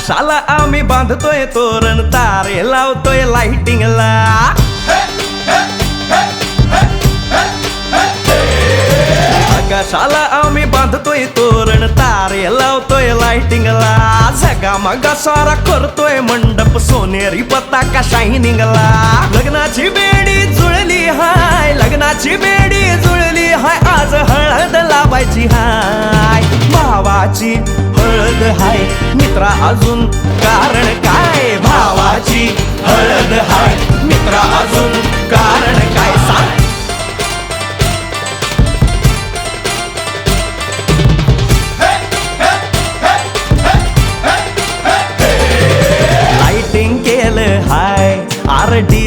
आकाशाला आम्ही बांधतोय तोरण, तारे लावतोय लाइटिंगला. आकाशाला आम्ही बांधतोय तोरण, तारे लावतोय लाइटिंगला. झगामगा सारा करतोय मंडप, सोनेरी पताका शायनिंगला. लग्नाची बेडी जुळली हाय, लग्नाची बेडी जुळली हाय, आज हळद लावायची हाय. भावाची हळद हाय मित्रा, अजून कारण काय? भावाची हळद हाय मित्रा, अजून कारण काय? सांग. लाइटिंग केलं हाय, आरडी